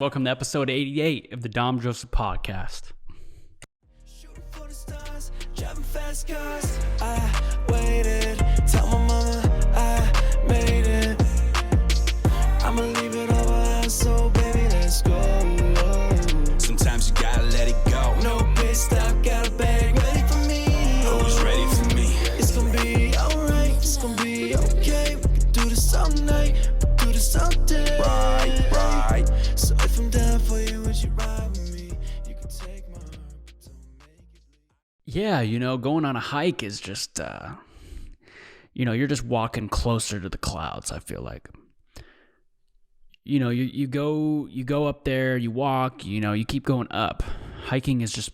Welcome to episode 88 of the Dom Joseph podcast. Shooting for the stars, driving fast cars. I waited, tell my mama I made it. I'ma leave it all behind, so baby, let's go. Sometimes you gotta let it go. No pit stop, got a bag ready for me. Who's ready for me? It's gonna be alright, it's gonna be okay. We can do this all night, we can do this all day. Right. So if I'm down for you, would you ride with me? You can take my heart, but don't make it. Yeah, going on a hike is just, you're just walking closer to the clouds, I feel like. You go up there, you walk, you keep going up. Hiking is just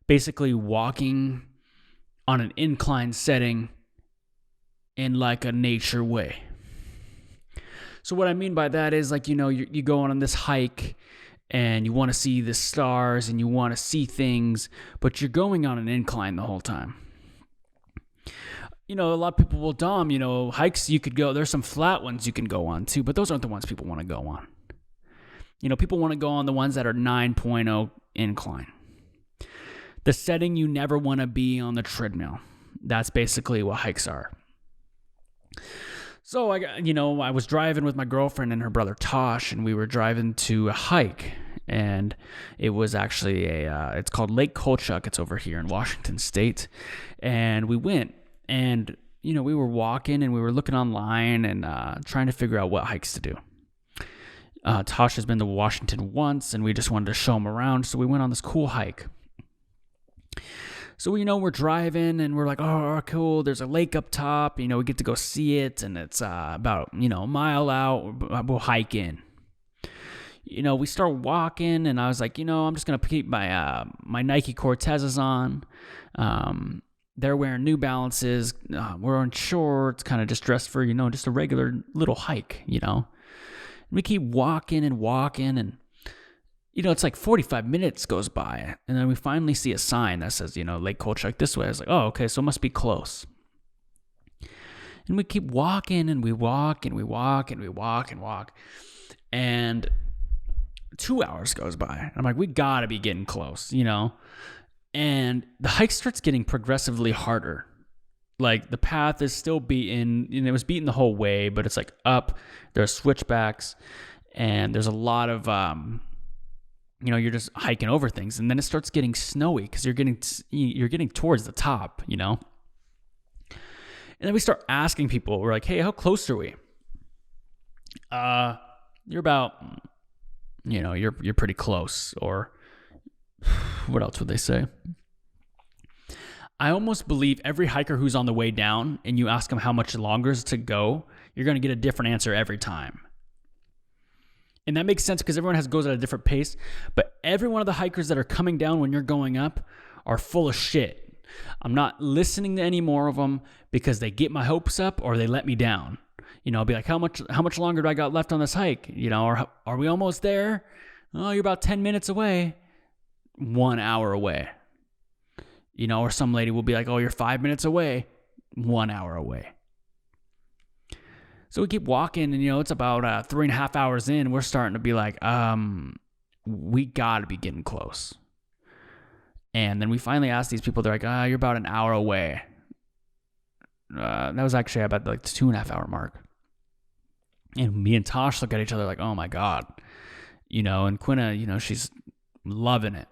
basically walking on an incline setting in like a nature way. So what I mean by that is you go on this hike and you want to see the stars and you want to see things, but you're going on an incline the whole time. A lot of people will, Dom, hikes you could go, there's some flat ones you can go on too, but those aren't the ones people want to go on. People want to go on the ones that are 9.0 incline. The setting you never want to be on the treadmill. That's basically what hikes are. So I was driving with my girlfriend and her brother Tosh, and we were driving to a hike, and it was actually it's called Lake Kolchak. It's over here in Washington State, and we went, and we were walking and we were looking online and trying to figure out what hikes to do. Tosh has been to Washington once, and we just wanted to show him around, so we went on this cool hike. So, we're driving and we're like, oh, cool, there's a lake up top, we get to go see it, and it's about, a mile out, we'll hike in. We start walking, and I was like, I'm just going to keep my my Nike Cortezes on. They're wearing New Balances, we're on shorts, kind of just dressed for, just a regular little hike, And we keep walking, and it's like 45 minutes goes by, and then we finally see a sign that says, Lake Kolchak this way. I was like, oh, okay, so it must be close. And we keep walking, and we walk, and we walk, and we walk, and walk. And 2 hours goes by. I'm like, we gotta be getting close, And the hike starts getting progressively harder. Like, the path is still beaten, it was beaten the whole way, but it's like up, there's switchbacks, and there's a lot of, you're just hiking over things, and then it starts getting snowy because you're getting towards the top, And then we start asking people. We're like, "Hey, how close are we?" You're about, you're pretty close. Or what else would they say? I almost believe every hiker who's on the way down, and you ask them how much longer is to go, you're going to get a different answer every time. And that makes sense because everyone goes at a different pace. But every one of the hikers that are coming down when you're going up are full of shit. I'm not listening to any more of them because they get my hopes up or they let me down. I'll be like, how much longer do I got left on this hike? Or are we almost there? Oh, you're about 10 minutes away. 1 hour away. Or some lady will be like, oh, you're 5 minutes away. 1 hour away. So we keep walking, and, it's about 3.5 hours in. We're starting to be like, we got to be getting close. And then we finally ask these people, they're like, you're about an hour away. That was actually about the 2.5 hour mark. And me and Tosh look at each other like, oh my God. And Quinna, she's loving it.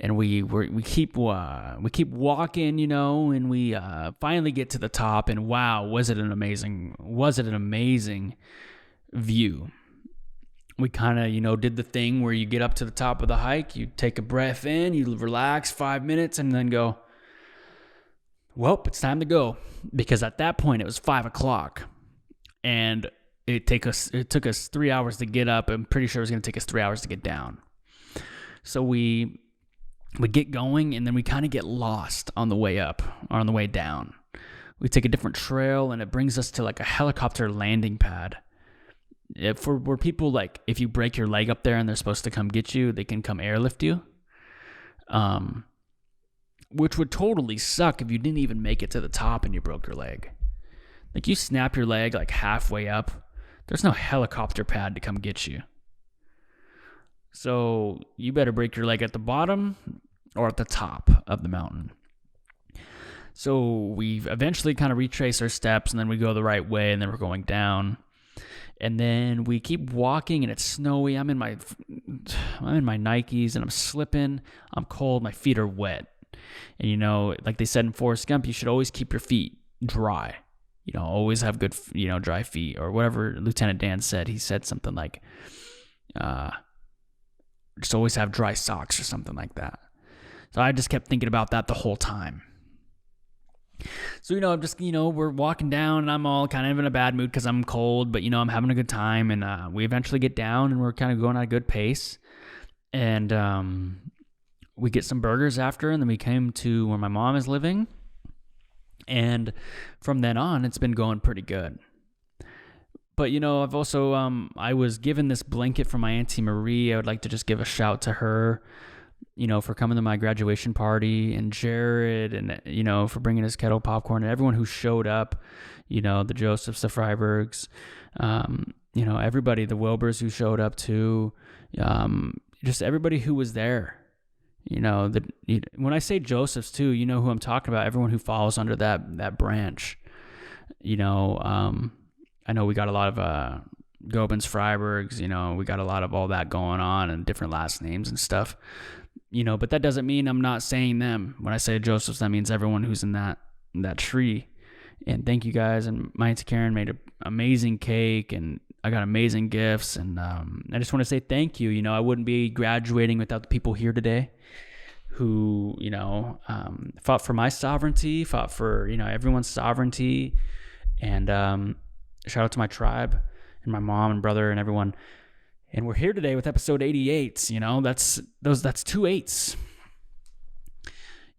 And we keep walking, and we finally get to the top, and wow, was it an amazing view. We kind of, did the thing where you get up to the top of the hike, you take a breath in, you relax 5 minutes, and then go, well, it's time to go. Because at that point, it was 5 o'clock, and it took us 3 hours to get up. I'm pretty sure it was going to take us 3 hours to get down. So we get going, and then we kind of get lost on the way up or on the way down. We take a different trail, and it brings us to like a helicopter landing pad. Where people, like, if you break your leg up there and they're supposed to come get you, they can come airlift you. Which would totally suck if you didn't even make it to the top and you broke your leg. Like, you snap your leg like halfway up, there's no helicopter pad to come get you. So you better break your leg at the bottom or at the top of the mountain. So we eventually kind of retrace our steps, and then we go the right way, and then we're going down. And then we keep walking, and it's snowy. I'm in my Nikes, and I'm slipping. I'm cold. My feet are wet. And, you know, like they said in Forrest Gump, you should always keep your feet dry. You know, always have good, dry feet, or whatever Lieutenant Dan said. He said something like, just always have dry socks or something like that. So I just kept thinking about that the whole time. So, we're walking down, and I'm all kind of in a bad mood because I'm cold, but, I'm having a good time. And we eventually get down, and we're kind of going at a good pace. And we get some burgers after, and then we came to where my mom is living. And from then on, it's been going pretty good. But, I've also, I was given this blanket from my Auntie Marie. I would like to just give a shout to her, for coming to my graduation party, and Jared, and, for bringing his kettle popcorn, and everyone who showed up, the Josephs, the Freibergs, everybody, the Wilbers who showed up too, just everybody who was there. When I say Josephs too, you know who I'm talking about, everyone who falls under that branch. I know we got a lot of Gobens, Freibergs, we got a lot of all that going on, and different last names and stuff. But that doesn't mean I'm not saying them. When I say Josephs, that means everyone who's in that tree. And thank you guys. And my Auntie Karen made an amazing cake, and I got amazing gifts. And I just want to say thank you. I wouldn't be graduating without the people here today who, fought for my sovereignty, fought for, everyone's sovereignty. And shout out to my tribe and my mom and brother and everyone. And we're here today with episode 88. That's 2 8s.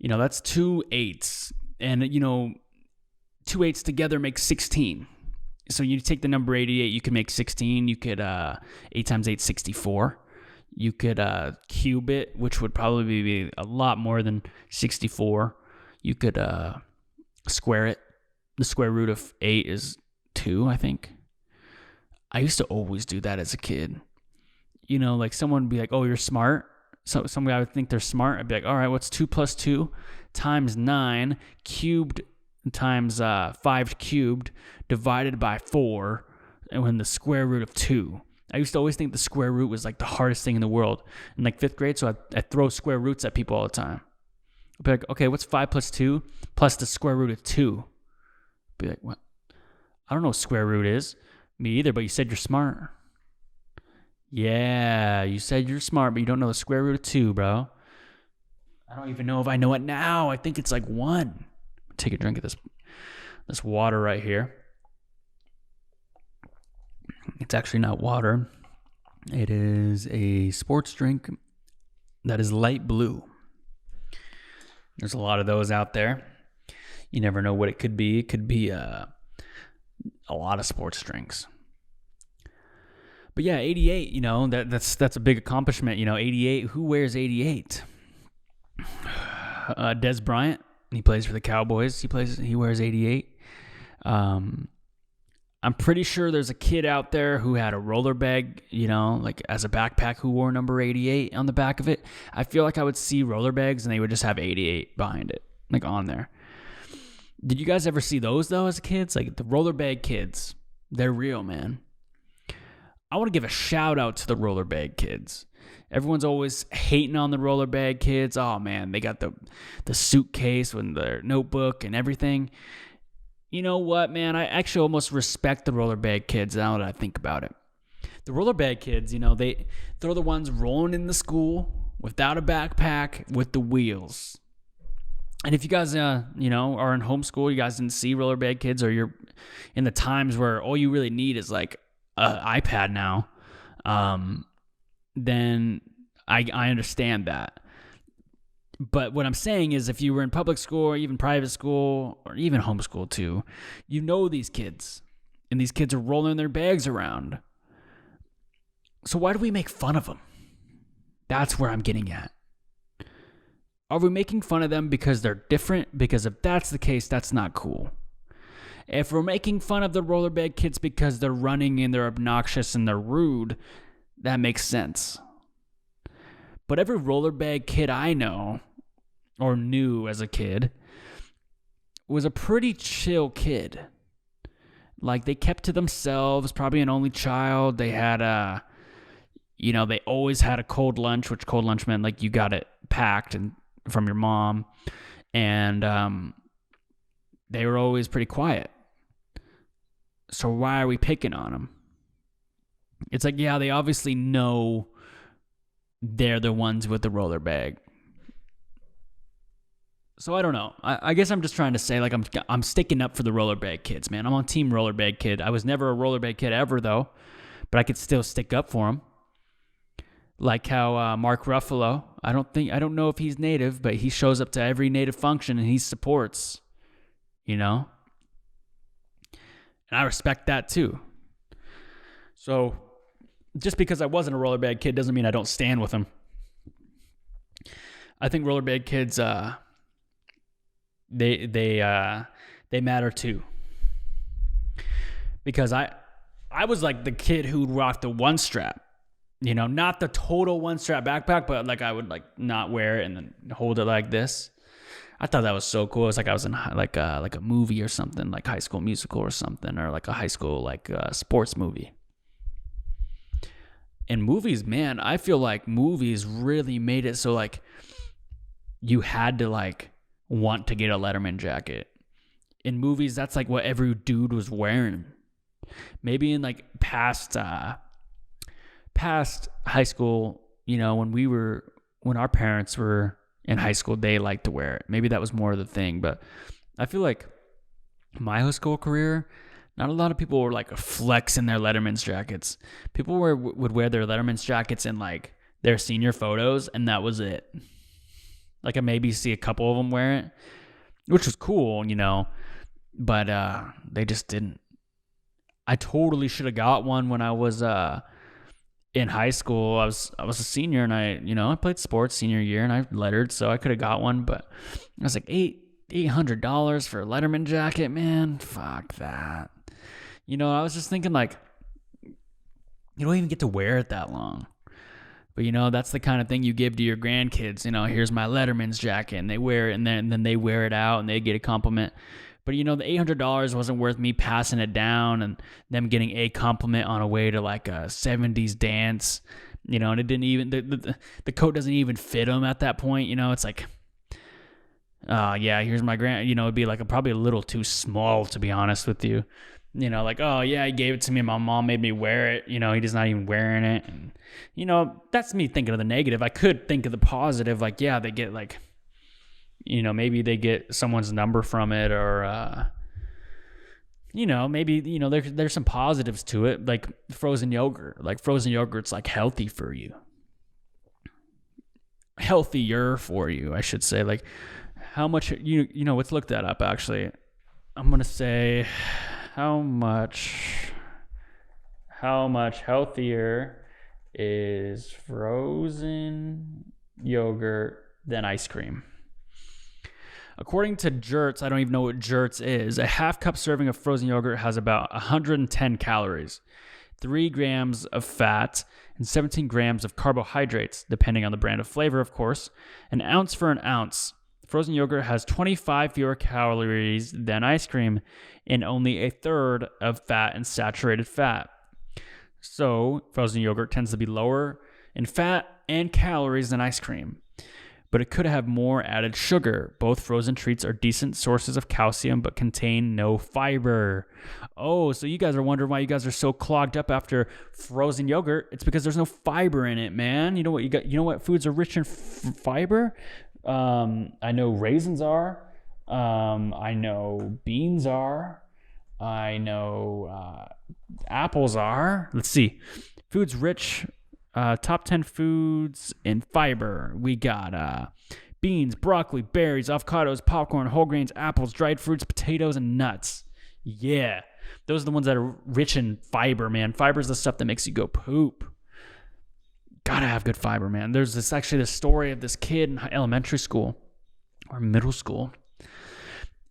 That's 2 8s. And, 2 8s together make 16. So you take the number 88, you can make 16. You could 8 times 8, 64. You could cube it, which would probably be a lot more than 64. You could square it. The square root of 8 is 2, I think. I used to always do that as a kid. Like someone would be like, oh, you're smart. So some guy would think they're smart. I'd be like, all right, what's 2 plus 2 times 9 cubed times 5 cubed divided by 4, and when the square root of 2. I used to always think the square root was like the hardest thing in the world in like 5th grade. So I throw square roots at people all the time. I'd be like, okay, what's 5 plus 2 plus the square root of 2? I'd be like, what? I don't know what square root is. Me either, but you said you're smart. Yeah, you said you're smart, but you don't know the square root of 2, bro. I don't even know if I know it now. I think it's like 1. Take a drink of this water right here. It's actually not water. It is a sports drink that is light blue. There's a lot of those out there. You never know what it could be. It could be a lot of sports drinks. But yeah, 88, that's a big accomplishment. 88, who wears 88? Des Bryant, he plays for the Cowboys. He wears 88. I'm pretty sure there's a kid out there who had a roller bag, like as a backpack, who wore number 88 on the back of it. I feel like I would see roller bags and they would just have 88 behind it, like on there. Did you guys ever see those though as kids? Like the roller bag kids, they're real, man. I want to give a shout out to the roller bag kids. Everyone's always hating on the roller bag kids. Oh man, they got the suitcase with their notebook and everything. You know what, man? I actually almost respect the roller bag kids now that I think about it. The roller bag kids, they're the ones rolling in the school without a backpack with the wheels. And if you guys, are in homeschool, you guys didn't see roller bag kids, or you're in the times where all you really need is like an iPad now, then I understand that. But what I'm saying is, if you were in public school or even private school or even homeschool too, these kids, and these kids are rolling their bags around. So why do we make fun of them? That's where I'm getting at. Are we making fun of them because they're different? Because if that's the case, that's not cool. If we're making fun of the rollerbag kids because they're running and they're obnoxious and they're rude, that makes sense. But every rollerblade kid I know or knew as a kid was a pretty chill kid. Like, they kept to themselves, probably an only child. They had they always had a cold lunch, which cold lunch meant like you got it packed and from your mom. And they were always pretty quiet. So why are we picking on them? It's like, yeah, they obviously know they're the ones with the roller bag. So I don't know. I guess I'm just trying to say, like, I'm sticking up for the rollerbag kids, man. I'm on team rollerbag kid. I was never a rollerbag kid ever, though, but I could still stick up for him. Like how Mark Ruffalo, I don't know if he's native, but he shows up to every native function and he supports, And I respect that too. So just because I wasn't a rollerbag kid doesn't mean I don't stand with him. I think rollerbag kids, they matter too. Because I was like the kid who'd rock the one strap, not the total one strap backpack, but like I would like not wear it and then hold it like this. I thought that was so cool. It's like I was in like a movie or something, like High School Musical or something, or like a high school sports movie. And movies, man, I feel like movies really made it so like you had to like want to get a Letterman jacket. In movies, that's like what every dude was wearing. Maybe in like past high school, when our parents were in high school, they liked to wear it. Maybe that was more of the thing, but I feel like my high school career, not a lot of people were like flexing their Letterman's jackets. People would wear their Letterman's jackets in like their senior photos, and that was it. Like I maybe see a couple of them wear it, which was cool, but they just didn't. I totally should have got one when I was in high school. I was a senior, and I played sports senior year, and I lettered, so I could have got one, but I was like $800 for a Letterman jacket, man. Fuck that. I was just thinking like, you don't even get to wear it that long. But, that's the kind of thing you give to your grandkids. Here's my Letterman's jacket, and they wear it, and then they wear it out, and they get a compliment. But, the $800 wasn't worth me passing it down and them getting a compliment on a way to, like, a 70s dance. And it didn't even, the coat doesn't even fit them at that point. It's like, yeah, here's my it'd be like probably a little too small, to be honest with you. Like, oh, yeah, he gave it to me. My mom made me wear it. He's not even wearing it. And, that's me thinking of the negative. I could think of the positive. Like, yeah, they get like, maybe they get someone's number from it or, maybe, there's some positives to it. Like frozen yogurt. Like frozen yogurt's like healthy for you. Healthier for you, I should say. Like how much, let's look that up actually. I'm going to say... How much healthier is frozen yogurt than ice cream? According to Jerts, I don't even know what Jerts is, a half cup serving of frozen yogurt has about 110 calories, 3 grams of fat, and 17 grams of carbohydrates, depending on the brand of flavor, of course, an ounce for an ounce. Frozen yogurt has 25 fewer calories than ice cream and only a third of fat and saturated fat. So, frozen yogurt tends to be lower in fat and calories than ice cream. But it could have more added sugar. Both frozen treats are decent sources of calcium but contain no fiber. Oh, so you guys are wondering why you guys are so clogged up after frozen yogurt. It's because there's no fiber in it, man. You know what you got? You know what foods are rich in fiber? I know raisins are. I know beans are. I know apples are. Let's see. Foods rich. Top 10 foods in fiber. We got beans, broccoli, berries, avocados, popcorn, whole grains, apples, dried fruits, potatoes, and nuts. Yeah. Those are the ones that are rich in fiber, man. Fiber is the stuff that makes you go poop. Gotta have good fiber, man. There's this story of this kid in elementary school or middle school,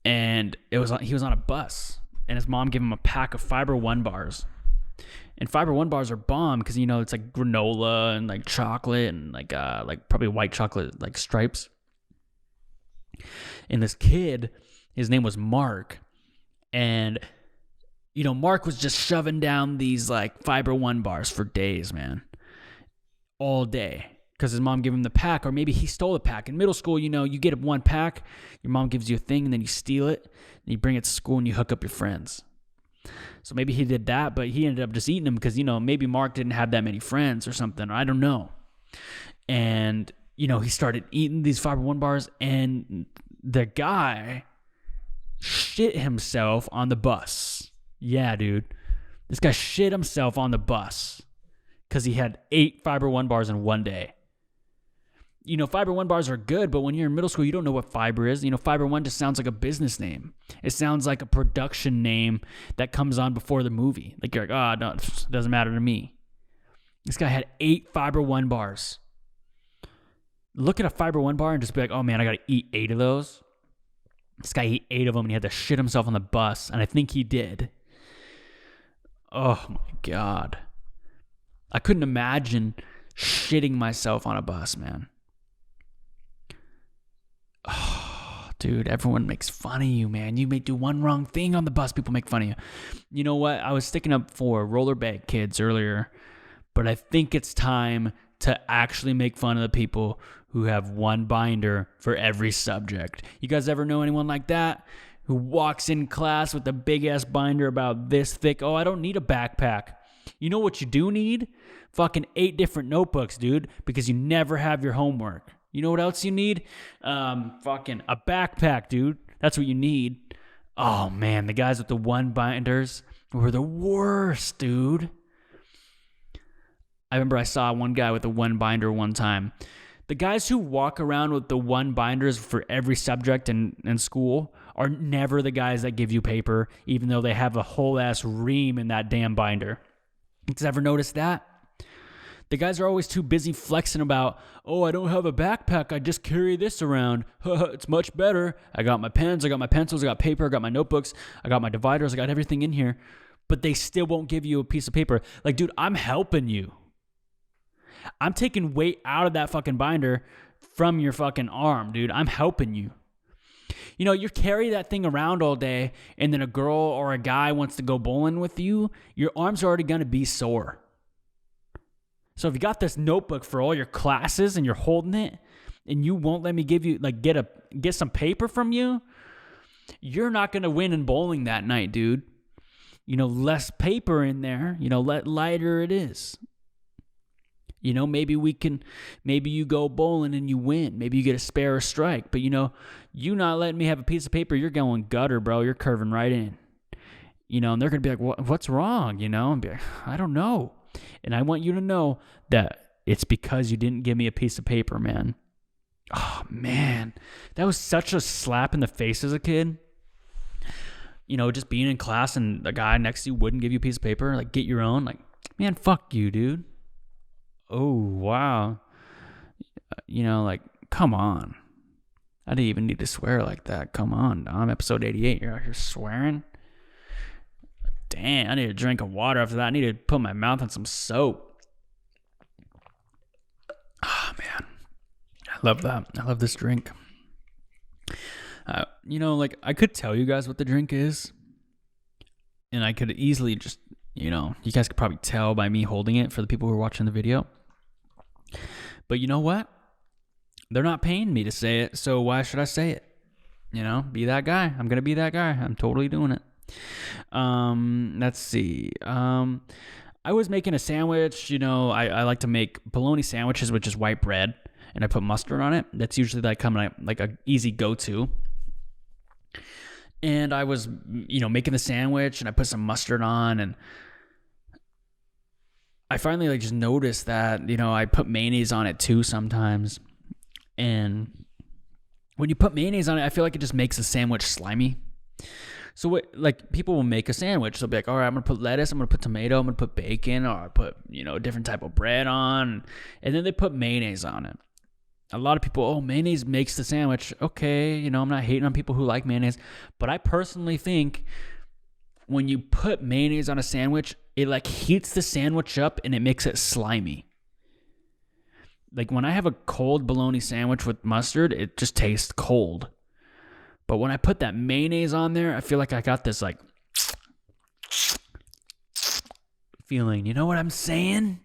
and he was on a bus, and his mom gave him a pack of Fiber One bars, And Fiber One bars are bomb because, you know, it's like granola and like chocolate and like probably white chocolate like stripes. And this kid, his name was Mark. And, you know, Mark was just shoving down these like Fiber One bars for days, man. All day. Because his mom gave him the pack, or maybe he stole the pack. In middle school, you know, you get one pack, your mom gives you a thing, and then you steal it, and you bring it to school, and you hook up your friends. So maybe he did that, but he ended up just eating them because, you know, maybe Mark didn't have that many friends or something. Or I don't know. And, you know, he started eating these Fiber One bars, and the guy shit himself on the bus. Yeah, dude. This guy shit himself on the bus because he had 8 Fiber One bars in one day. You know, Fiber One bars are good, but when you're in middle school, you don't know what fiber is. You know, Fiber One just sounds like a business name. It sounds like a production name that comes on before the movie. Like, you're like, oh, no, it doesn't matter to me. This guy had 8 Fiber One bars. Look at a Fiber One bar and just be like, oh, man, I got to eat 8 of those. This guy ate 8 of them, and he had to shit himself on the bus, and I think he did. Oh, my God. I couldn't imagine shitting myself on a bus, man. Oh, dude, everyone makes fun of you, man. You may do one wrong thing on the bus, people make fun of you. You know what? I was sticking up for rollerblade kids earlier, but I think it's time to actually make fun of the people who have one binder for every subject. You guys ever know anyone like that? Who walks in class with a big-ass binder about this thick? Oh, I don't need a backpack. You know what you do need? Fucking 8 different notebooks, dude, because you never have your homework. You know what else you need? Fucking a backpack, dude. That's what you need. Oh, man, the guys with the one binders were the worst, dude. I remember I saw one guy with a one binder one time. The guys who walk around with the one binders for every subject in school are never the guys that give you paper, even though they have a whole ass ream in that damn binder. You guys ever notice that? The guys are always too busy flexing about, oh, I don't have a backpack. I just carry this around. It's much better. I got my pens. I got my pencils. I got paper. I got my notebooks. I got my dividers. I got everything in here. But they still won't give you a piece of paper. Like, dude, I'm helping you. I'm taking weight out of that fucking binder from your fucking arm, dude. I'm helping you. You know, you carry that thing around all day, and then a girl or a guy wants to go bowling with you, your arms are already going to be sore. So if you got this notebook for all your classes and you're holding it, and you won't let me give you, like, get some paper from you, you're not going to win in bowling that night, dude. You know, less paper in there, you know, lighter it is. You know, maybe you go bowling and you win. Maybe you get a spare or strike. But, you know, you not letting me have a piece of paper, you're going gutter, bro. You're curving right in. You know, and they're going to be like, what's wrong? You know, and be like, I don't know. And I want you to know that it's because you didn't give me a piece of paper, man. Oh, man. That was such a slap in the face as a kid. You know, just being in class and the guy next to you wouldn't give you a piece of paper. Like, get your own. Like, man, fuck you, dude. Oh, wow. You know, like, come on. I didn't even need to swear like that. Come on, Dom. Episode 88, you're out here swearing? Damn, I need a drink of water after that. I need to put my mouth on some soap. Oh, man. I love that. I love this drink. You know, like, I could tell you guys what the drink is. And I could easily just, you know, you guys could probably tell by me holding it for the people who are watching the video. But you know what? They're not paying me to say it, so why should I say it? You know, be that guy. I'm going to be that guy. I'm totally doing it. Let's see. I was making a sandwich. You know, I like to make bologna sandwiches with just white bread, and I put mustard on it. That's usually like a easy go-to. And I was, you know, making the sandwich, and I put some mustard on, and I finally like just noticed that, you know, I put mayonnaise on it too sometimes. And when you put mayonnaise on it, I feel like it just makes the sandwich slimy. So what, like, people will make a sandwich. They'll be like, all right, I'm going to put lettuce, I'm going to put tomato, I'm going to put bacon, or I put, you know, a different type of bread on. And then they put mayonnaise on it. A lot of people, oh, mayonnaise makes the sandwich. Okay, you know, I'm not hating on people who like mayonnaise. But I personally think when you put mayonnaise on a sandwich, it like heats the sandwich up and it makes it slimy. Like when I have a cold bologna sandwich with mustard, it just tastes cold. But when I put that mayonnaise on there, I feel like I got this like feeling. You know what I'm saying?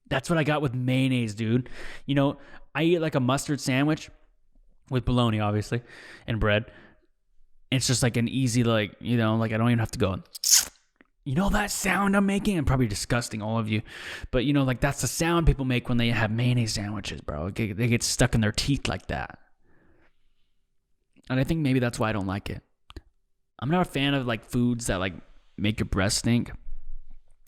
That's what I got with mayonnaise, dude. You know, I eat like a mustard sandwich with bologna, obviously, and bread. It's just like an easy, like, you know, like I don't even have to go. You know that sound I'm making? I'm probably disgusting, all of you. But, you know, like that's the sound people make when they have mayonnaise sandwiches, bro. They get stuck in their teeth like that. And I think maybe that's why I don't like it. I'm not a fan of like foods that like make your breath stink.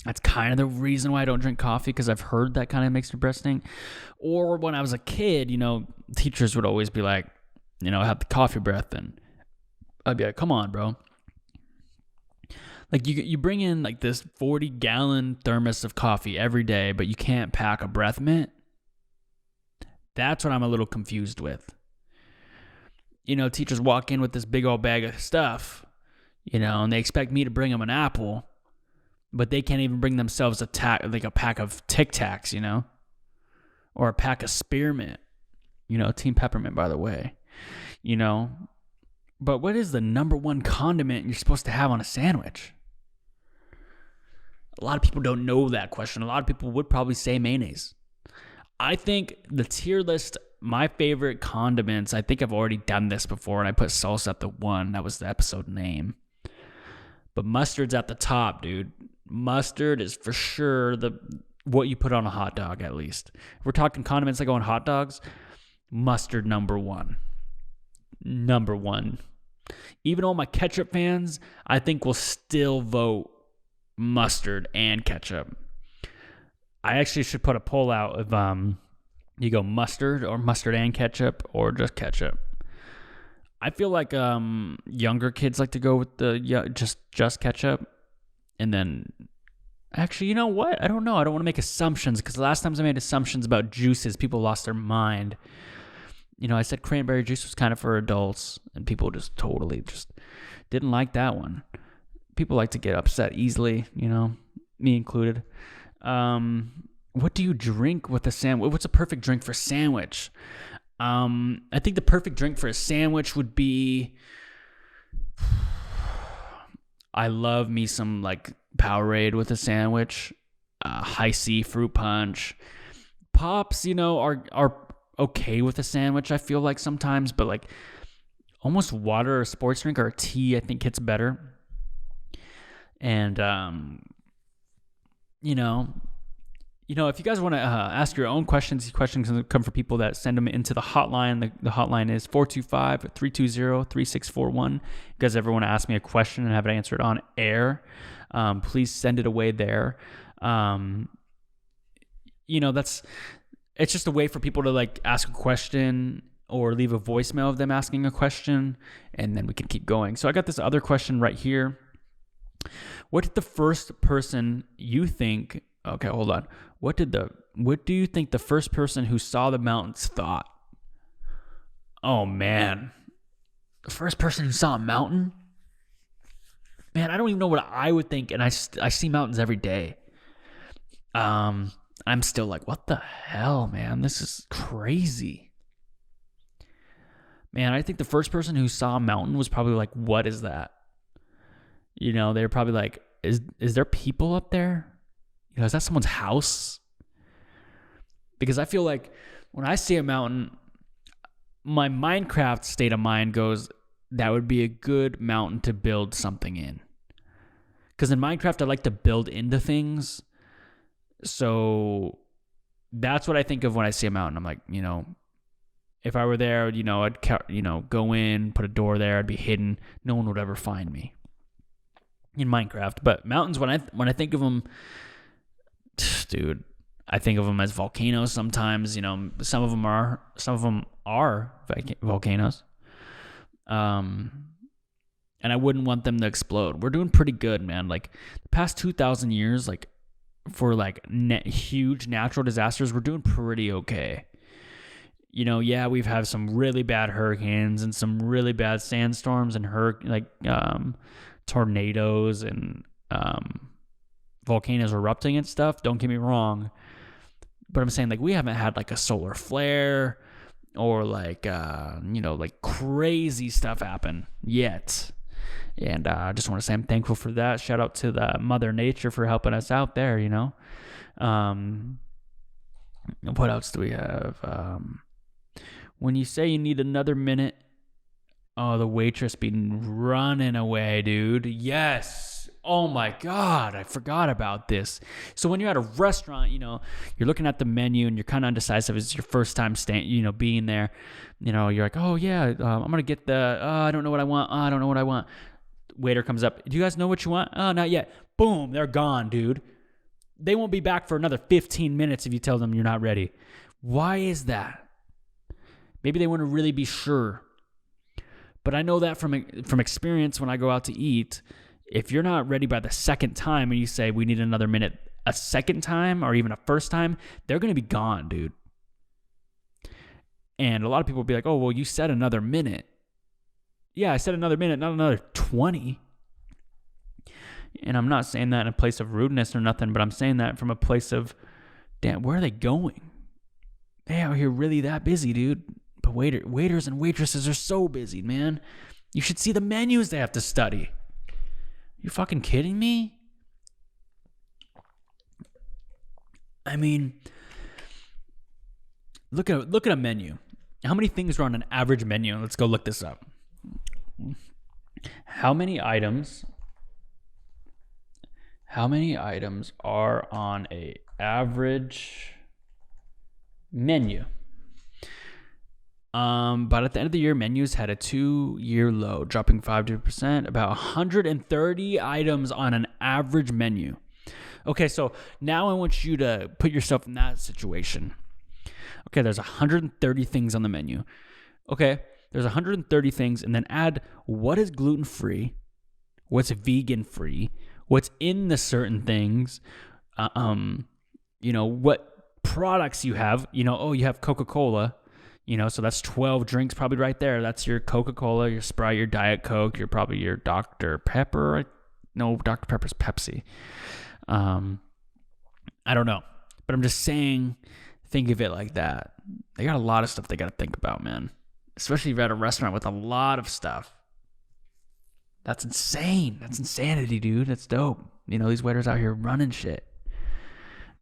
That's kind of the reason why I don't drink coffee, because I've heard that kind of makes your breath stink. Or when I was a kid, you know, teachers would always be like, you know, have the coffee breath, and I'd be like, come on, bro. Like you bring in like this 40-gallon thermos of coffee every day, but you can't pack a breath mint. That's what I'm a little confused with. You know, teachers walk in with this big old bag of stuff, you know, and they expect me to bring them an apple, but they can't even bring themselves a pack of Tic Tacs, you know, or a pack of spearmint, you know, Team Peppermint, by the way, you know. But what is the number one condiment you're supposed to have on a sandwich? A lot of people don't know that question. A lot of people would probably say mayonnaise. I think the tier list, my favorite condiments, I think I've already done this before, and I put salsa at the 1. That was the episode name. But mustard's at the top, dude. Mustard is for sure what you put on a hot dog, at least. If we're talking condiments that go on hot dogs, mustard number 1. Number 1. Even all my ketchup fans, I think, will still vote mustard and ketchup. I actually should put a poll out of you go mustard or mustard and ketchup or just ketchup. I feel like younger kids like to go with the just ketchup. And then, actually, you know what? I don't know. I don't want to make assumptions, because the last times I made assumptions about juices, people lost their mind. You know, I said cranberry juice was kind of for adults, and people just totally just didn't like that one. People like to get upset easily, you know, me included. What do you drink with a sandwich? What's a perfect drink for a sandwich? I think the perfect drink for a sandwich would be, I love me some like Powerade with a sandwich, high C fruit punch. Pops, you know, are okay with a sandwich, I feel like sometimes, but like almost water or a sports drink or a tea, I think hits better. And, you know, if you guys want to ask your own questions, these questions come from people that send them into the hotline. The hotline is 425-320-3641. If you guys ever want to ask me a question and have it answered on air, please send it away there. You know, it's just a way for people to like ask a question or leave a voicemail of them asking a question, and then we can keep going. So I got this other question right here. What did the first person you think... Okay, hold on. What do you think the first person who saw the mountains thought? Oh, man. The first person who saw a mountain? Man, I don't even know what I would think, and I see mountains every day. I'm still like, what the hell, man? This is crazy. Man, I think the first person who saw a mountain was probably like, what is that? You know, they were probably like, is there people up there? You know, is that someone's house? Because I feel like when I see a mountain, my Minecraft state of mind goes, that would be a good mountain to build something in. Because in Minecraft, I like to build into things. So that's what I think of when I see a mountain. I'm like, you know, if I were there, you know, I'd, you know, go in, put a door there, I'd be hidden. No one would ever find me in Minecraft. But mountains, when I think of them, dude, I think of them as volcanoes sometimes. You know, some of them are volcanoes. And I wouldn't want them to explode. We're doing pretty good, man. Like the past 2,000 years, like for like huge natural disasters, we're doing pretty okay. You know, yeah, we've had some really bad hurricanes and some really bad sandstorms and tornadoes and volcanoes erupting and stuff. Don't get me wrong. But I'm saying, like, we haven't had, like, a solar flare or, like, like crazy stuff happen yet. And I just want to say I'm thankful for that. Shout out to the Mother Nature for helping us out there, What else do we have? When you say you need another minute, oh, the waitress be running away, dude. Yes. Oh my God, I forgot about this. So when you're at a restaurant, you're looking at the menu and you're kind of undecisive. It's your first time being there. You're like, oh yeah, I'm gonna get the. I don't know what I want. I don't know what I want. Waiter comes up. Do you guys know what you want? Oh, not yet. Boom, they're gone, dude. They won't be back for another 15 minutes if you tell them you're not ready. Why is that? Maybe they want to really be sure. But I know that from experience when I go out to eat, if you're not ready by the second time and you say we need another minute a second time or even a first time, they're going to be gone, dude. And a lot of people will be like, oh, well, you said another minute. Yeah, I said another minute, not another 20. And I'm not saying that in a place of rudeness or nothing, but I'm saying that from a place of, damn, where are they going? They out here really that busy, dude. But waiters and waitresses are so busy, man. You should see the menus they have to study. You fucking kidding me? I mean, look at a menu. How many things are on an average menu? Let's go look this up. How many items are on a average menu? But at the end of the year, menus had a 2-year low, dropping 5%, about 130 items on an average menu. Okay, so now I want you to put yourself in that situation. Okay, there's 130 things on the menu. Okay, there's 130 things, and then add what is gluten-free, what's vegan-free, what's in the certain things, what products you have. You have Coca-Cola, so that's 12 drinks probably right there. That's your Coca-Cola, your Sprite, your Diet Coke, your Dr. Pepper. No, Dr. Pepper's Pepsi. I don't know, but I'm just saying, think of it like that. They got a lot of stuff they got to think about, man. Especially if you're at a restaurant with a lot of stuff. That's insane. That's insanity, dude. That's dope. These waiters out here running shit.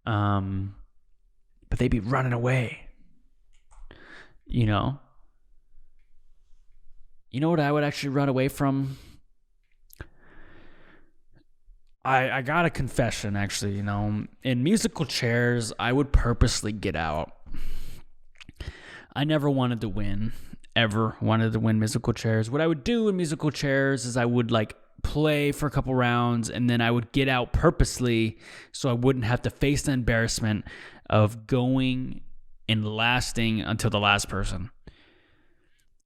But they be running away. You know what I would actually run away from? I got a confession, actually. In musical chairs, I would purposely get out. I never wanted to win. Ever wanted to win musical chairs. What I would do in musical chairs is I would play for a couple rounds and then I would get out purposely so I wouldn't have to face the embarrassment of going and lasting until the last person.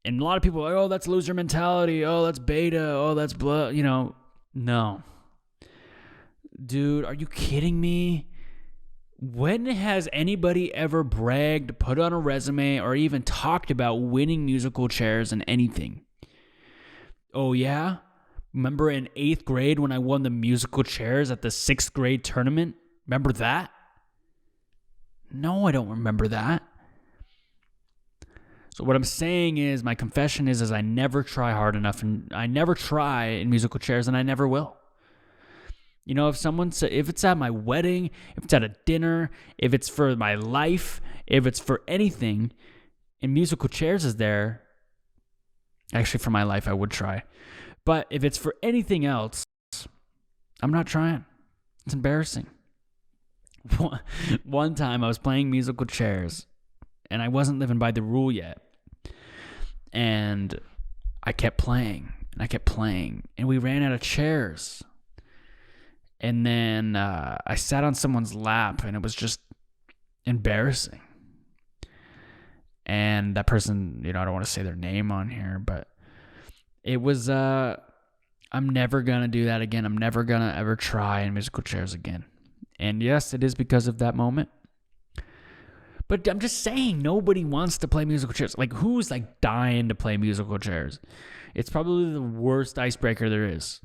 And a lot of people are like, oh, that's loser mentality. Oh, that's beta. Oh, that's blah. No. Dude, are you kidding me? When has anybody ever bragged, put on a resume, or even talked about winning musical chairs in anything? Oh, yeah? Remember in 8th grade when I won the musical chairs at the 6th grade tournament? Remember that? No, I don't remember that. So what I'm saying is, my confession is I never try hard enough, and I never try in musical chairs, and I never will. If it's at my wedding, if it's at a dinner, if it's for my life, if it's for anything, and musical chairs is there, actually for my life I would try. But if it's for anything else, I'm not trying. It's embarrassing. One time I was playing musical chairs, and I wasn't living by the rule yet. And I kept playing, and we ran out of chairs. And then I sat on someone's lap, and it was just embarrassing. And that person, I don't want to say their name on here, but it was, I'm never going to do that again. I'm never going to ever try in musical chairs again. And yes, it is because of that moment. But I'm just saying, nobody wants to play musical chairs. Who's dying to play musical chairs? It's probably the worst icebreaker there is.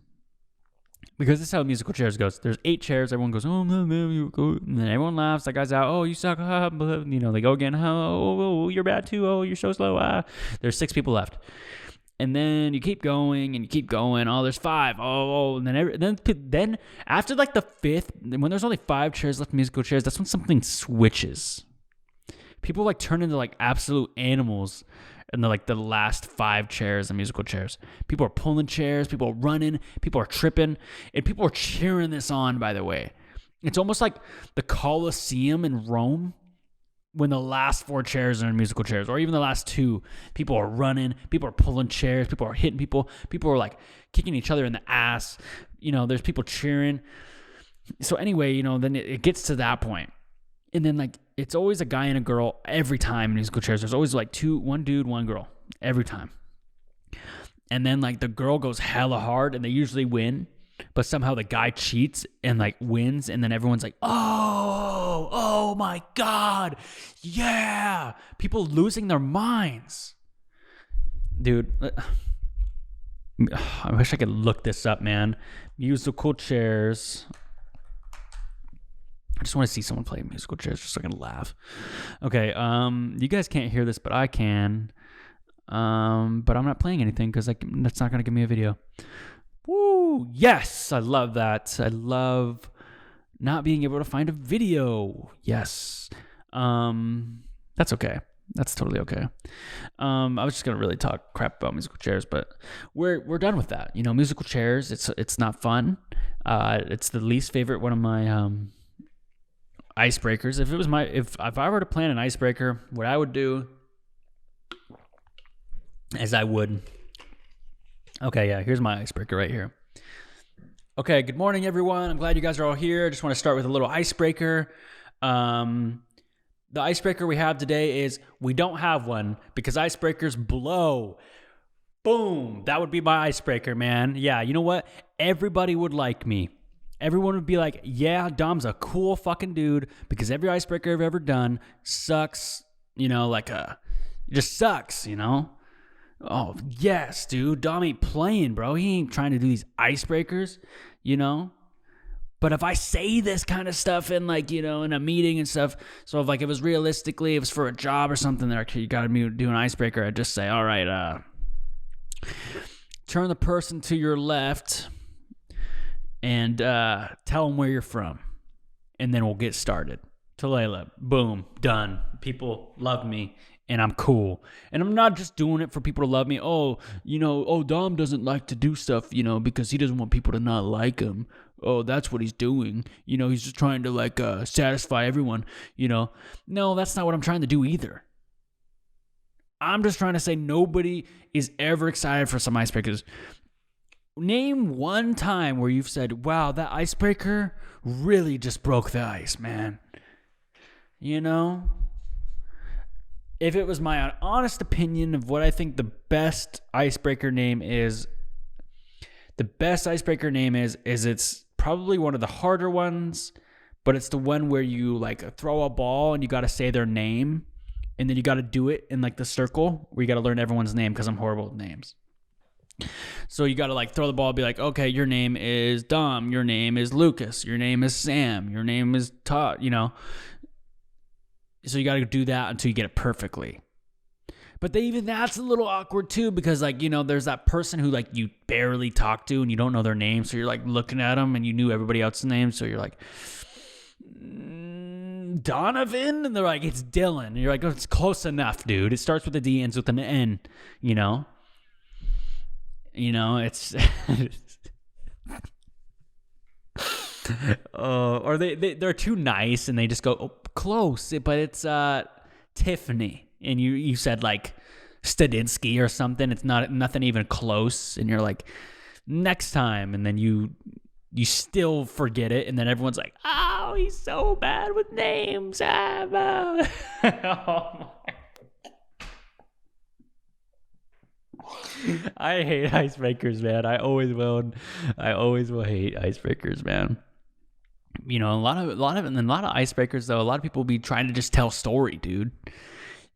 Because this is how musical chairs goes. There's 8 chairs. Everyone goes, oh, man, you go. And then everyone laughs. That guy's out. Oh, you suck. You know, they go again. Oh, you're bad too. Oh, you're so slow. There's 6 people left. And then you keep going and you keep going. Oh, there's 5. Oh, and then after like the 5th, when there's only 5 chairs left, musical chairs, that's when something switches. People like turn into like absolute animals. And they're like the last 5 chairs and musical chairs. People are pulling chairs. People are running. People are tripping. And people are cheering this on, by the way. It's almost like the Colosseum in Rome when the last 4 chairs are in musical chairs, or even the last 2. People are running. People are pulling chairs. People are hitting people. People are like kicking each other in the ass. You know, there's people cheering. So anyway, you know, then it gets to that point. And then like it's always a guy and a girl every time in musical chairs. There's always like 1 dude, 1 girl every time. And then like the girl goes hella hard and they usually win, but somehow the guy cheats and like wins, and then everyone's like, oh my God, yeah. People losing their minds. Dude, I wish I could look this up, man. Musical chairs. I just want to see someone play musical chairs just so I can laugh. Okay, you guys can't hear this, but I can. But I'm not playing anything because that's not going to give me a video. Woo! Yes! I love that. I love not being able to find a video. Yes. That's okay. That's totally okay. I was just going to really talk crap about musical chairs, but we're done with that. You know, musical chairs, it's not fun. It's the least favorite one of my icebreakers. If I were to plan an icebreaker, what I would do is okay, yeah, here's my icebreaker right here. Okay, good morning, everyone. I'm glad you guys are all here. I just want to start with a little icebreaker. The icebreaker we have today is we don't have one because icebreakers blow. Boom. That would be my icebreaker, man. Yeah, you know what? Everybody would like me. Everyone would be like, yeah, Dom's a cool fucking dude because every icebreaker I've ever done sucks, you know, it just sucks, you know? Oh, yes, dude. Dom ain't playing, bro. He ain't trying to do these icebreakers, you know? But if I say this kind of stuff in like, you know, in a meeting and stuff, so if like it was realistically, it was for a job or something that you got to do an icebreaker, I'd just say, all right, turn the person to your left and tell them where you're from. And then we'll get started. Talayla, boom, done. People love me, and I'm cool. And I'm not just doing it for people to love me. Oh, you know, Dom doesn't like to do stuff, you know, because he doesn't want people to not like him. Oh, that's what he's doing. You know, he's just trying to, like, satisfy everyone, you know. No, that's not what I'm trying to do either. I'm just trying to say nobody is ever excited for some icebreakers. Name one time where you've said, wow, that icebreaker really just broke the ice, man. You know? If it was my honest opinion of what I think the best icebreaker name is it's probably one of the harder ones, but it's the one where you like throw a ball and you got to say their name, and then you got to do it in like the circle where you got to learn everyone's name because I'm horrible with names. So you got to like throw the ball and be like, okay, your name is Dom, your name is Lucas, your name is Sam, your name is Todd, you know. So you got to do that until you get it perfectly. But that's a little awkward too, because like, you know, there's that person who like you barely talk to and you don't know their name. So you're like looking at them and you knew everybody else's name. So you're like, Donovan? And they're like, it's Dylan. And you're like, oh, it's close enough, dude. It starts with a D, ends with an N, you know? You know, it's... or they're too nice and they just go, oh, close, but it's Tiffany. And you said like Stadinsky or something. It's nothing even close. And you're like, next time. And then you still forget it. And then everyone's like, oh, he's so bad with names. Oh my. I hate icebreakers, man. I always will hate icebreakers, man. You know, a lot of icebreakers though. A lot of people be trying to just tell story, dude.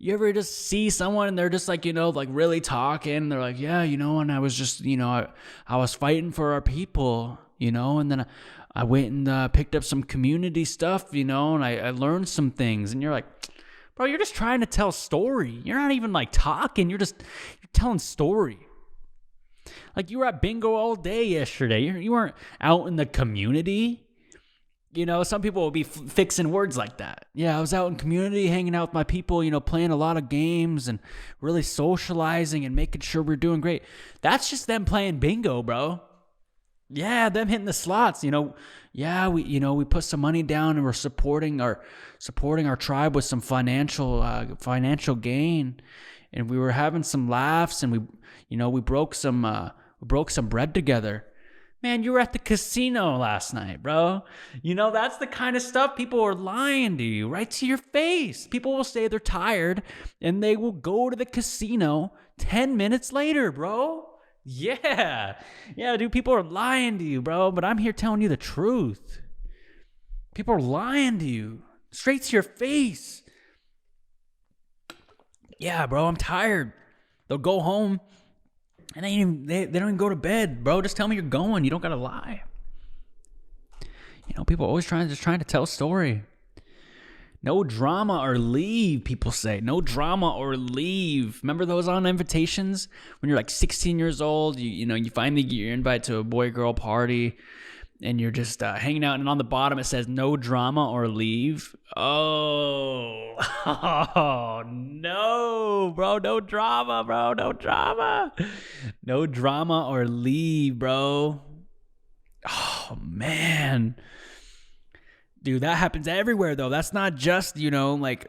You ever just see someone and they're just like, you know, like really talking. They're like, yeah, you know, and I was just, you know, I was fighting for our people. you know, and then I went and picked up some community stuff, you know, and I learned some things. And you're like, bro, you're just trying to tell a story. You're not even like talking. You're telling story. Like you were at bingo all day yesterday. You weren't out in the community. You know, some people will be fixing words like that. Yeah, I was out in community, hanging out with my people, you know, playing a lot of games and really socializing and making sure we're doing great. That's just them playing bingo, bro. Yeah, them hitting the slots, you know. Yeah, we put some money down and we're supporting our tribe with some financial gain, and we were having some laughs, and we broke some bread together. Man, you were at the casino last night, bro. You know, that's the kind of stuff people are lying to you right to your face. People will say they're tired and they will go to the casino 10 minutes later, bro. Yeah, dude, people are lying to you, bro, but I'm here telling you the truth. People are lying to you straight to your face. Yeah, bro, I'm tired. They'll go home and they don't even go to bed, bro. Just tell me you're going. You don't gotta lie. You know, people are always trying to tell a story. No drama or leave, people say. No drama or leave. Remember those on invitations? When you're like 16 years old, you finally get your invite to a boy-girl party, and you're just hanging out, and on the bottom it says no drama or leave. Oh, no, bro. No drama, bro. No drama. No drama or leave, bro. Oh, man. Dude, that happens everywhere, though. That's not just, like,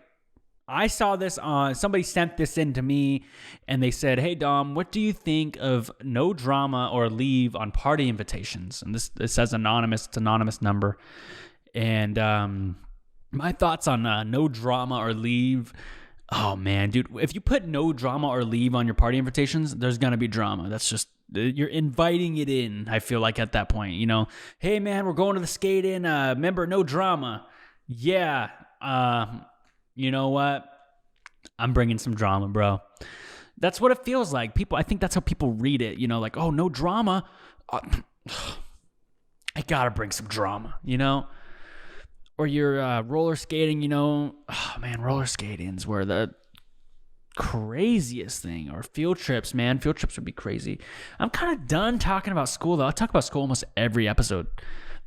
I saw this on, somebody sent this in to me, and they said, hey, Dom, what do you think of no drama or leave on party invitations? And it says anonymous. It's anonymous number. And my thoughts on no drama or leave. Oh, man, dude, if you put no drama or leave on your party invitations, there's going to be drama. That's just, you're inviting it in, I feel like, at that point. Hey, man, we're going to the skate-in. Remember, no drama. Yeah. You know what? I'm bringing some drama, bro. That's what it feels like. I think that's how people read it. Like, oh, no drama. I gotta bring some drama, Or you're roller skating, oh man, roller skating's where the craziest thing. Or field trips, man. Field trips would be crazy. I'm kind of done talking about school, though. I talk about school almost every episode.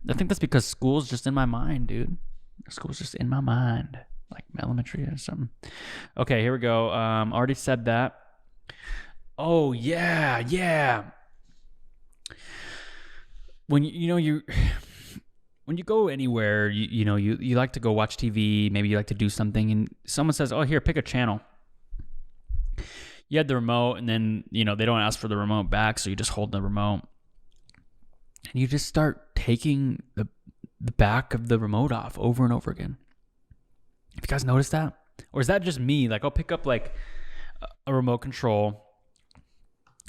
I think that's because school's just in my mind, dude. School's just in my mind. Like elementary or something. Okay, here we go. Already said that. Oh, yeah. When when you go anywhere, you like to go watch TV, maybe you like to do something, and someone says, oh, here, pick a channel. You had the remote, and then, they don't ask for the remote back, so you just hold the remote. And you just start taking the back of the remote off over and over again. Have you guys noticed that? Or is that just me? Like, I'll pick up, like, a remote control,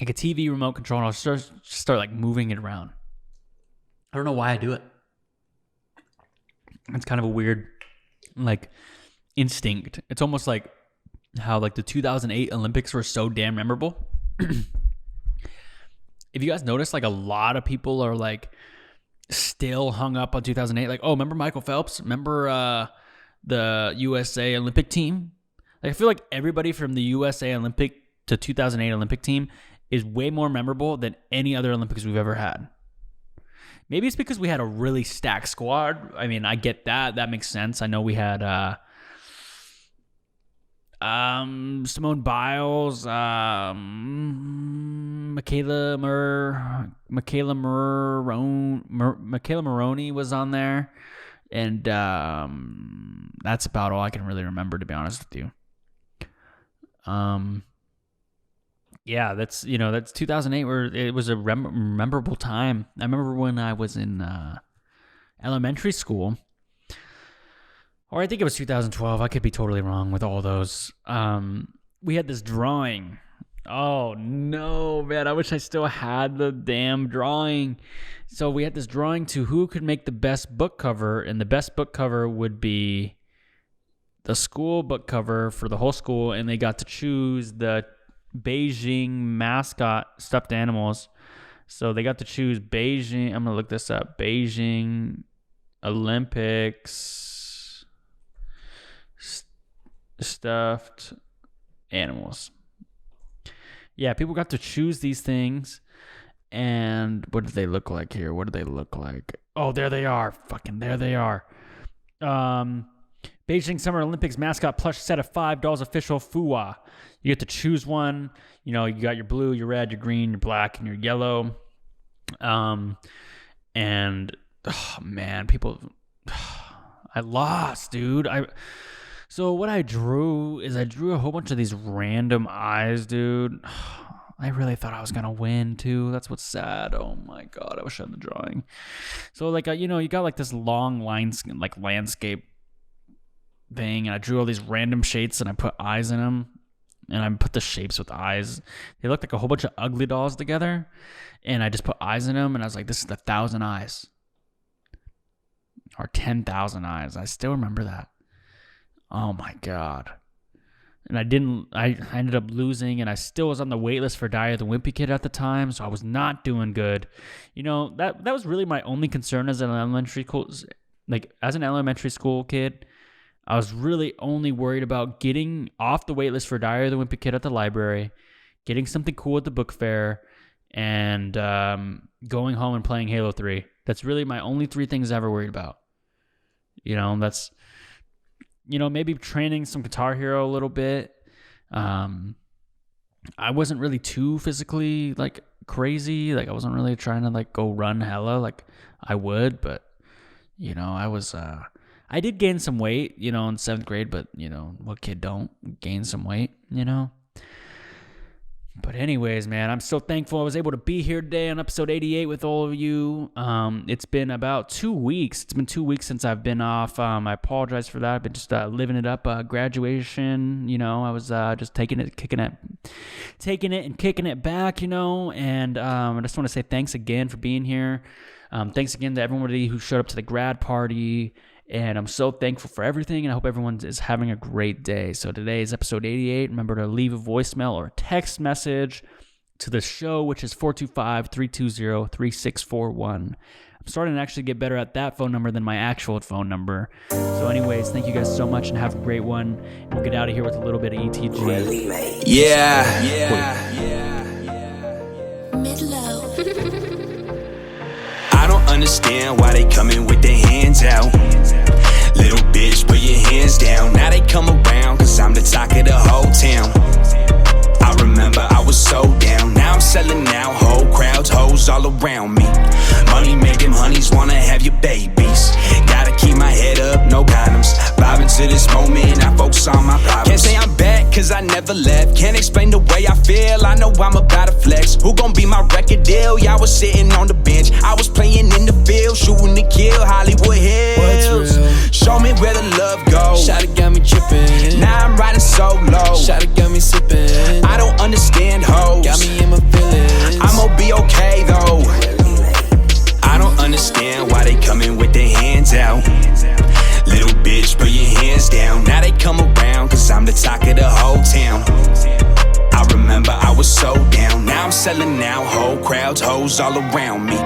like a TV remote control, and I'll start like, moving it around. I don't know why I do it. It's kind of a weird, like, instinct. It's almost like how, like, the 2008 Olympics were so damn memorable. If you guys notice, like, a lot of people are, like, still hung up on 2008. Like, oh, remember Michael Phelps? Remember the USA Olympic team? Like, I feel like everybody from the USA Olympic to 2008 Olympic team is way more memorable than any other Olympics we've ever had. Maybe it's because we had a really stacked squad. I mean, I get that. That makes sense. I know we had Simone Biles, Michaela Maroney was on there. And that's about all I can really remember, to be honest with you. Yeah, that's 2008, where it was a memorable time. I remember when I was in elementary school, or I think it was 2012. I could be totally wrong with all those. We had this drawing. Oh no, man! I wish I still had the damn drawing. So we had this drawing to who could make the best book cover, and the best book cover would be the school book cover for the whole school, and they got to choose the Beijing mascot stuffed animals, So they got to choose Beijing. I'm going to look this up. Beijing Olympics stuffed animals. Yeah, people got to choose these things. And what do they look like here? What do they look like? Oh, there they are. Fucking there they are. Beijing Summer Olympics mascot plush set of $5 official Fuwa. You get to choose one. You know, you got your blue, your red, your green, your black, and your yellow. And oh man, people, I lost, dude. So what I drew a whole bunch of these random eyes, dude. I really thought I was gonna win too. That's what's sad. Oh my god, I wish I had the drawing. So like, you know, you got like this long lines, like landscape thing, and I drew all these random shapes and I put eyes in them, and I put the shapes with eyes. They looked like a whole bunch of ugly dolls together, and I just put eyes in them, and I was like, this is 1,000 eyes or 10,000 eyes. I still remember that. Oh my god. And I ended up losing, and I still was on the wait list for Diary of the Wimpy Kid at the time, so I was not doing good. You know, that was really my only concern as an elementary school kid. I was really only worried about getting off the wait list for Diary of the Wimpy Kid at the library, getting something cool at the book fair, and going home and playing Halo 3. That's really my only 3 things I ever worried about. You know, that's... You know, maybe training some Guitar Hero a little bit. I wasn't really too physically, like, crazy. Like, I wasn't really trying to, like, go run hella like I would. But, you know, I did gain some weight, you know, in 7th grade. But, you know, what kid don't gain some weight, you know? But anyways, man, I'm so thankful I was able to be here today on episode 88 with all of you. It's been about 2 weeks. It's been 2 weeks since I've been off. I apologize for that. I've been just living it up. Graduation, you know, I was just taking it and kicking it back, you know. And I just want to say thanks again for being here. Thanks again to everybody who showed up to the grad party. And I'm so thankful for everything, and I hope everyone is having a great day. So today is episode 88. Remember to leave a voicemail or a text message to the show, which is 425-320-3641. I'm starting to actually get better at that phone number than my actual phone number. So anyways, thank you guys so much, and have a great one. And we'll get out of here with a little bit of ETG. Yeah. Mid-low. I don't understand why they coming with their hands out. Little bitch, put your hands down. Now they come around, cause I'm the talk of the whole town. I remember I was so down. Now I'm selling out, whole crowds, hoes all around me. Money make them honeys wanna have your babies. Gotta keep my head up, no condoms. Vibing to this moment, I focus on my problems. Can't say I'm back, cause I never left. Can't explain the way I feel, I know I'm about to flex. Who gon' be my record deal? Y'all was sitting on the bench, I was playing in the field, shooting to kill, Hollywood Hills. Show me where the love goes. Shawty got me trippin'. Now I'm riding solo. Shawty got me sippin'. I don't understand hoes. Got me in my feelings. I'ma be okay though. I don't understand why they coming with their hands out. Little bitch, put your hands down. Now they come around, cause I'm the talk of the whole town. I remember I was so down. Now I'm selling out, whole crowds, hoes all around me.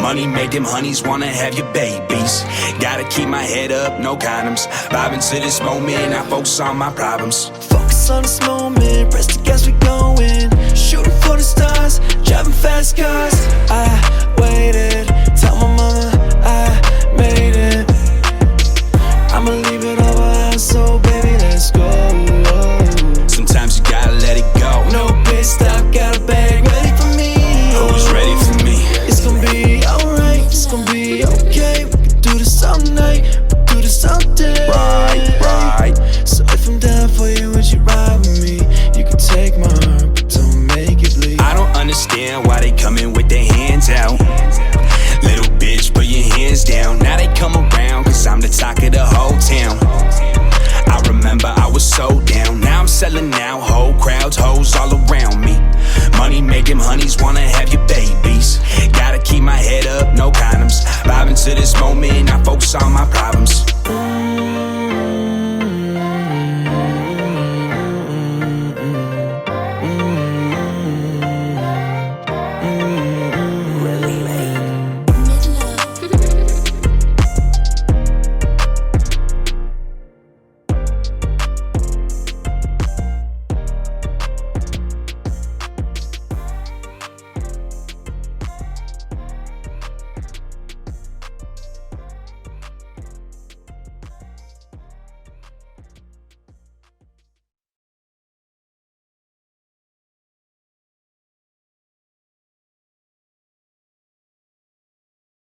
Money make them honeys wanna have your babies. Gotta keep my head up, no condoms. Vibing to this moment, I focus on my problems. Focus on this moment, press the gas, we going. Shooting for the stars, driving fast cars. I waited, tell my mama I made it. I'ma leave it all behind, so baby, let's go. Sometimes you gotta let it go. No pit stop, got a bag ready for me. Who's ready for me? It's gonna be alright, it's gonna be okay. We can do this all night, we can do this all day. Right. So if I'm down for you, would you ride with me? You can take my heart, but don't make it bleed. I don't understand why they coming with their hands out. Little bitch, put your hands down. Now they come around, cause I'm the talk of the whole